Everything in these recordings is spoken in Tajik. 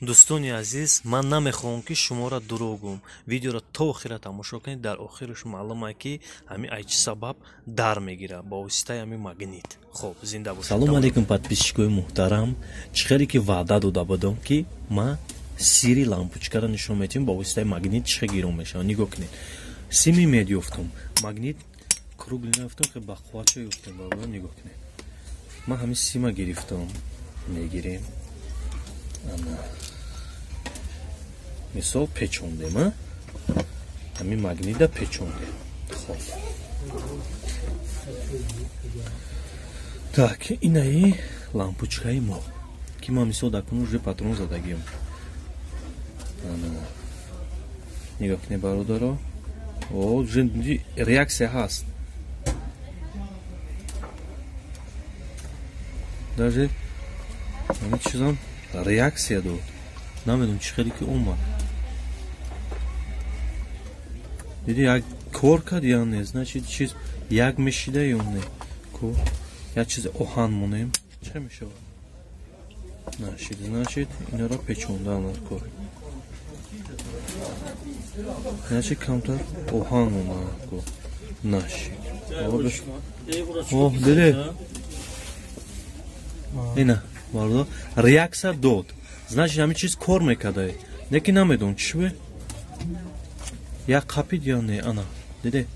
дӯстони азиз, ман намехоҳам ки шуморо дурӯгум. Видеоро то охира тамошо кунед. Дар охираш маълуме ки ҳамин ай чӣ сабаб дар мегирад бо воситаи ҳамин магнит. Хоб, зинда бошед. Салом алейкум подписчикои муҳтарам. Чӣ хеле ки ваъда дода будам ки ма сири лампочкаро нишон метиҳам бо воситаи магнит чӣ хел гиром мешавад. Нигоҳ кунед. Сими медёфтам. Магнит кругли наёфтам, хе ба хвача ёфтам. Баъд нигоҳ кунед. Ман ҳамин сима гирифтам. Мегирем. Ана мисол печондем, а? Ҳамин магнита печондем. Хоб. Так, инаи лампочкаи мо. Ки ман мисол дакун уже патрон задагиам. Ана. Нигоҳ кунед бародаро. О, уже реаксия ҳаст. Даже ҳамин чизам реаксия дод. Намедонам чӣ хеле ки омад. Диди як кор кард ё не, значит чиз як мешида ё не. Ко як чиз оҳан монем. Чӣ мешавад? Нашид, значит инро печондан кор. Значит камтар оҳан монад ко. Нашид. О, диди. Ина, варда реаксия дод. Значит ҳамин чиз кор мекарда. Неки намедонам чӣ шуд? Як қапид ё не, ана. Диди?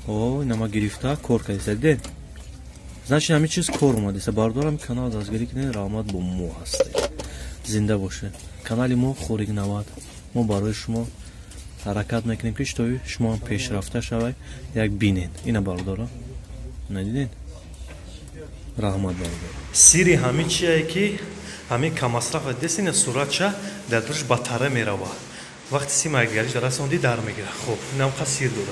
О, ина ма гирифта кор кардиса, диди? Значит ҳамин чиз кор омадиса. Бардорам канал дастгирӣ кунед, раҳмат бо мо ҳастед. Зинда бошед. Канали мо Хорик 90. Мо барои шумо ҳаракат мекунем ки шумо шумо пешрафта шавед, як бинед. Ина бардора. Надидед? Раҳмат бардар. Сири ҳамин чие ки ҳамин камасрафа десина суратча дар дурш батара мерава. Вақти сима гариш расонди дар мегира. Хоб, инам қа сир дода.